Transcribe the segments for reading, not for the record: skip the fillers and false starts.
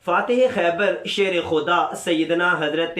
فاتح خیبر شیر خدا سیدنا حضرت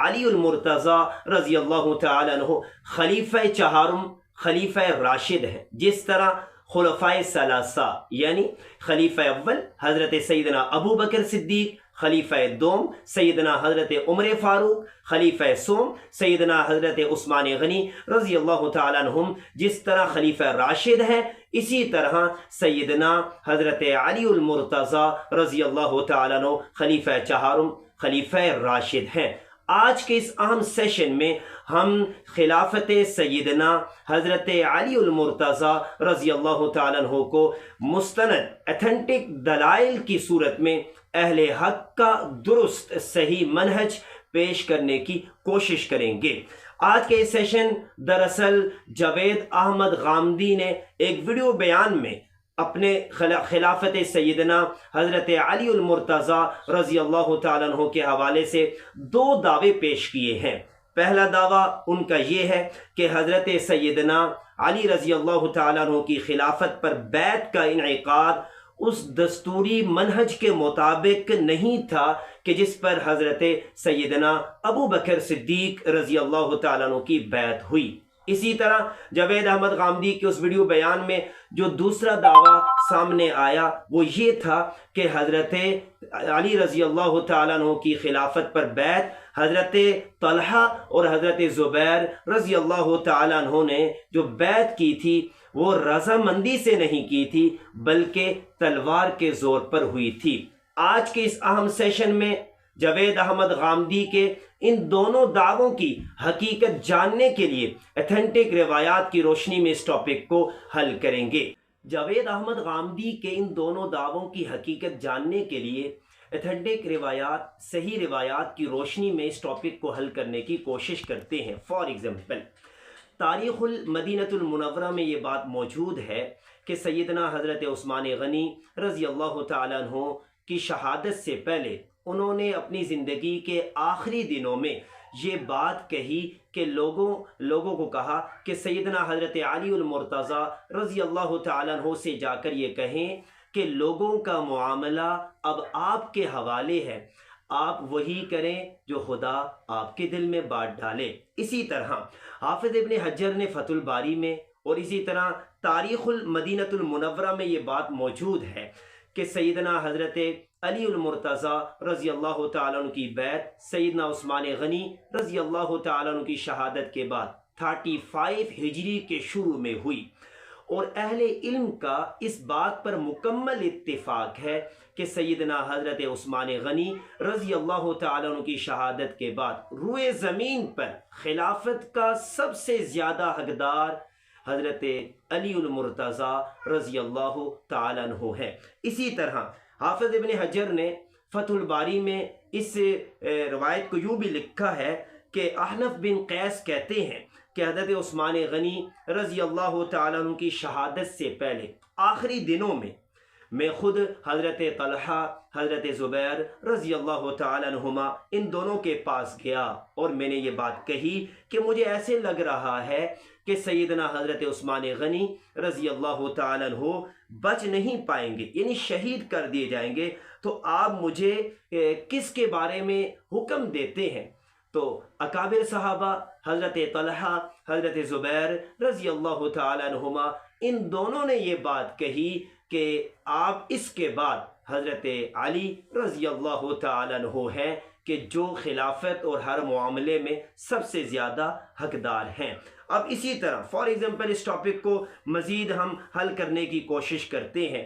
علی المرتضیٰ رضی اللہ تعالیٰ عنہ خلیفہ چہارم خلیفہ راشد ہیں۔ جس طرح خلفائے ثلاثہ یعنی خلیفہ اول حضرت سیدنا ابو بکر صدیق، خلیفہ دوم سیدنا حضرت عمر فاروق، خلیفہ سوم سیدنا حضرت عثمان غنی رضی اللہ تعالیٰ عنہم جس طرح خلیفہ راشد ہے، اسی طرح سیدنا حضرت علی المرتضیٰ رضی اللہ تعالیٰ عنہ خلیفہ چہارم خلیفہ راشد ہیں۔ آج کے اس اہم سیشن میں ہم خلافت سیدنا حضرت علی المرتضیٰ رضی اللہ تعالیٰ عنہ کو مستند ایتھنٹک دلائل کی صورت میں اہل حق کا درست صحیح منہج پیش کرنے کی کوشش کریں گے۔ آج کے سیشن دراصل جاوید احمد غامدی نے ایک ویڈیو بیان میں اپنے خلافت سیدنا حضرت علی المرتضیٰ رضی اللہ تعالیٰ عنہ کے حوالے سے دو دعوے پیش کیے ہیں۔ پہلا دعویٰ ان کا یہ ہے کہ حضرت سیدنا علی رضی اللہ تعالیٰ عنہ کی خلافت پر بیعت کا انعقاد اس دستوری منہج کے مطابق نہیں تھا کہ جس پر حضرت سیدنا ابو بکر صدیق رضی اللہ تعالیٰ عنہ کی بیعت ہوئی۔ اسی طرح جاوید احمد غامدی کے اس ویڈیو بیان میں جو دوسرا دعویٰ سامنے آیا وہ یہ تھا کہ حضرت علی رضی اللہ تعالیٰ عنہ کی خلافت پر بیعت حضرت طلحہ اور حضرت زبیر رضی اللہ تعالیٰ عنہ نے جو بیعت کی تھی وہ رضامندی سے نہیں کی تھی بلکہ تلوار کے زور پر ہوئی تھی۔ آج کے اس اہم سیشن میں جاوید احمد غامدی کے ان دونوں دعووں کی حقیقت جاننے کے لیے ایتھنٹک روایات کی روشنی میں اس ٹاپک کو حل کریں گے۔ جاوید احمد غامدی کے ان دونوں دعووں کی حقیقت جاننے کے لیے ایتھنٹک روایات صحیح روایات کی روشنی میں اس ٹاپک کو حل کرنے کی کوشش کرتے ہیں۔ فار ایگزامپل تاریخ المدینہ المنورہ میں یہ بات موجود ہے کہ سیدنا حضرت عثمان غنی رضی اللہ تعالیٰ عنہ کی شہادت سے پہلے انہوں نے اپنی زندگی کے آخری دنوں میں یہ بات کہی کہ لوگوں کو کہا کہ سیدنا حضرت علی المرتضیٰ رضی اللہ تعالیٰ عنہ سے جا کر یہ کہیں کہ لوگوں کا معاملہ اب آپ کے حوالے ہے، آپ وہی کریں جو خدا آپ کے دل میں بات ڈالے۔ اسی طرح حافظ ابن حجر نے فتح الباری میں اور اسی طرح تاریخ المدینہ المنورہ میں یہ بات موجود ہے کہ سیدنا حضرت علی المرتضیٰ رضی اللہ تعالیٰ عنہ کی بیعت سیدنا عثمان غنی رضی اللہ تعالیٰ عنہ کی شہادت کے بعد 35 ہجری کے شروع میں ہوئی، اور اہل علم کا اس بات پر مکمل اتفاق ہے کہ سیدنا حضرت عثمان غنی رضی اللہ تعالیٰ عنہ کی شہادت کے بعد روئے زمین پر خلافت کا سب سے زیادہ حقدار حضرت علی المرتضیٰ رضی اللہ تعالیٰ عنہ ہے۔ اسی طرح حافظ ابن حجر نے فتح الباری میں اس روایت کو یوں بھی لکھا ہے کہ احنف بن قیس کہتے ہیں کہ حضرت عثمان غنی رضی اللہ تعالیٰ عنہ کی شہادت سے پہلے آخری دنوں میں خود حضرت طلحہ حضرت زبیر رضی اللہ تعالیٰ عنہما ان دونوں کے پاس گیا اور میں نے یہ بات کہی کہ مجھے ایسے لگ رہا ہے کہ سیدنا حضرت عثمان غنی رضی اللہ تعالیٰ عنہ بچ نہیں پائیں گے، یعنی شہید کر دیے جائیں گے، تو آپ مجھے کس کے بارے میں حکم دیتے ہیں؟ تو اکابر صحابہ حضرت طلحہ حضرت زبیر رضی اللہ تعالیٰ عنہما ان دونوں نے یہ بات کہی کہ آپ اس کے بعد حضرت علی رضی اللہ تعالیٰ عنہ ہیں کہ جو خلافت اور ہر معاملے میں سب سے زیادہ حقدار ہیں۔ اب اسی طرح فار ایگزامپل اس ٹاپک کو مزید ہم حل کرنے کی کوشش کرتے ہیں۔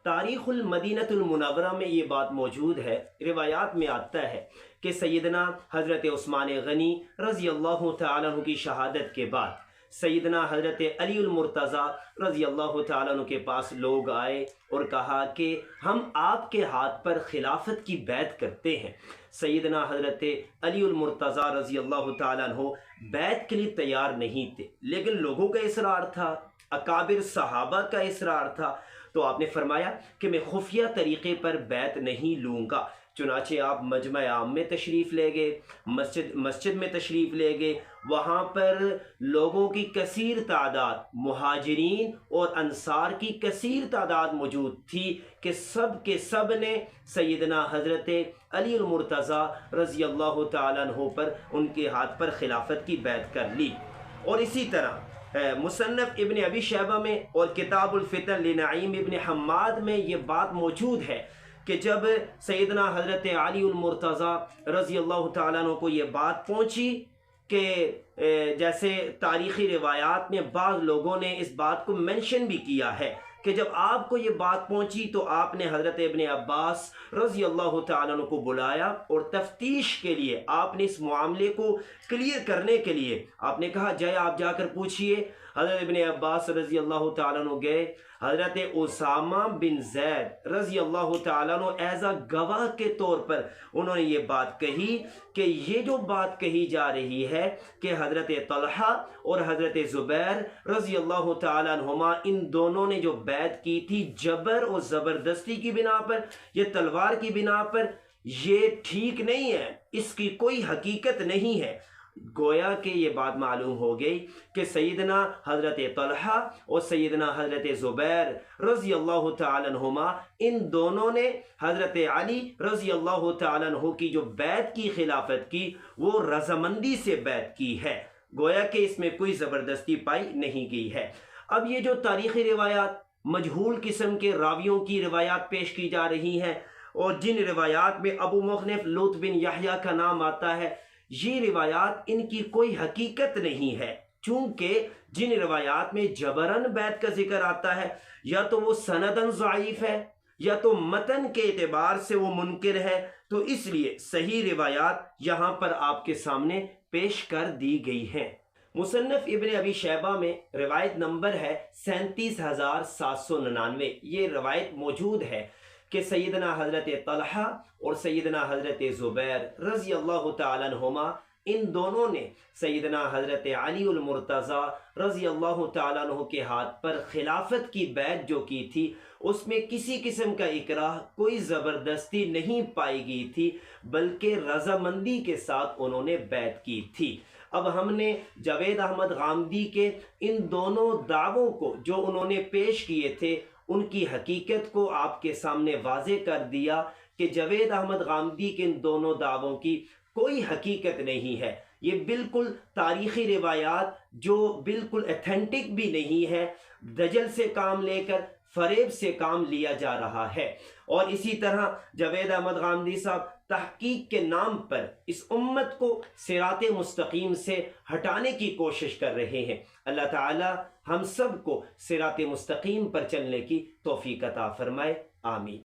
تاریخ المدینہ المنورہ میں یہ بات موجود ہے، روایات میں آتا ہے کہ سیدنا حضرت عثمان غنی رضی اللہ تعالیٰ عنہ کی شہادت کے بعد سیدنا حضرت علی المرتضیٰ رضی اللہ تعالیٰ عنہ کے پاس لوگ آئے اور کہا کہ ہم آپ کے ہاتھ پر خلافت کی بیعت کرتے ہیں۔ سیدنا حضرت علی المرتضیٰ رضی اللہ تعالیٰ عنہ بیعت کے لیے تیار نہیں تھے، لیکن لوگوں کا اصرار تھا، اکابر صحابہ کا اصرار تھا، تو آپ نے فرمایا کہ میں خفیہ طریقے پر بیعت نہیں لوں گا۔ چنانچہ آپ مجمع عام میں تشریف لے گئے، مسجد میں تشریف لے گئے، وہاں پر لوگوں کی کثیر تعداد، مہاجرین اور انصار کی کثیر تعداد موجود تھی کہ سب کے سب نے سیدنا حضرت علی المرتضیٰ رضی اللہ تعالیٰ عنہ پر ان کے ہاتھ پر خلافت کی بیعت کر لی۔ اور اسی طرح مصنف ابن ابی شیبہ میں اور کتاب الفتن لنعیم ابن حماد میں یہ بات موجود ہے کہ جب سیدنا حضرت علی المرتضیٰ رضی اللہ تعالیٰ عنہ کو یہ بات پہنچی کہ جیسے تاریخی روایات میں بعض لوگوں نے اس بات کو منشن بھی کیا ہے کہ جب آپ کو یہ بات پہنچی تو آپ نے حضرت ابن عباس رضی اللہ تعالیٰ عنہ کو بلایا اور تفتیش کے لیے آپ نے اس معاملے کو کلیئر کرنے کے لیے آپ نے کہا جائے آپ جا کر پوچھئے۔ حضرت ابن عباس رضی اللہ تعالیٰ عنہ گئے، حضرت اسامہ بن زید رضی اللہ تعالیٰ عنہ ایز اے گواہ کے طور پر انہوں نے یہ بات کہی کہ یہ جو بات کہی جا رہی ہے کہ حضرت طلحہ اور حضرت زبیر رضی اللہ تعالیٰ عنہما ان دونوں نے جو بیعت کی تھی جبر اور زبردستی کی بنا پر، یہ تلوار کی بنا پر، یہ ٹھیک نہیں ہے، اس کی کوئی حقیقت نہیں ہے۔ گویا کہ یہ بات معلوم ہو گئی کہ سیدنا حضرت طلحہ اور سیدنا حضرت زبیر رضی اللہ تعالیٰ عنہما ان دونوں نے حضرت علی رضی اللہ تعالیٰ عنہ کی جو بیعت کی خلافت کی وہ رضامندی سے بیعت کی ہے، گویا کہ اس میں کوئی زبردستی پائی نہیں گئی ہے۔ اب یہ جو تاریخی روایات مجہول قسم کے راویوں کی روایات پیش کی جا رہی ہیں اور جن روایات میں ابو مخنف لوط بن یحییٰ کا نام آتا ہے، یہ روایات ان کی کوئی حقیقت نہیں ہے، چونکہ جن روایات میں جبرن بیعت کا ذکر آتا ہے یا تو وہ سندن ضعیف ہے یا تو متن کے اعتبار سے وہ منکر ہے، تو اس لیے صحیح روایات یہاں پر آپ کے سامنے پیش کر دی گئی ہیں۔ مصنف ابن ابی شیبہ میں روایت نمبر ہے 37,799، یہ روایت موجود ہے کہ سیدنا حضرت طلحہ اور سیدنا حضرت زبیر رضی اللہ تعالیٰ عنہما ان دونوں نے سیدنا حضرت علی المرتضیٰ رضی اللہ تعالیٰ عنہ کے ہاتھ پر خلافت کی بیعت جو کی تھی اس میں کسی قسم کا اکراہ، کوئی زبردستی نہیں پائی گئی تھی، بلکہ رضامندی کے ساتھ انہوں نے بیعت کی تھی۔ اب ہم نے جاوید احمد غامدی کے ان دونوں دعووں کو جو انہوں نے پیش کیے تھے ان کی حقیقت کو آپ کے سامنے واضح کر دیا کہ جاوید احمد غامدی کے ان دونوں دعووں کی کوئی حقیقت نہیں ہے، یہ بالکل تاریخی روایات جو بالکل ایتھینٹک بھی نہیں ہے، دجل سے کام لے کر فریب سے کام لیا جا رہا ہے۔ اور اسی طرح جاوید احمد غامدی صاحب تحقیق کے نام پر اس امت کو صراط مستقیم سے ہٹانے کی کوشش کر رہے ہیں۔ اللہ تعالی ہم سب کو صراط مستقیم پر چلنے کی توفیق عطا فرمائے، آمین۔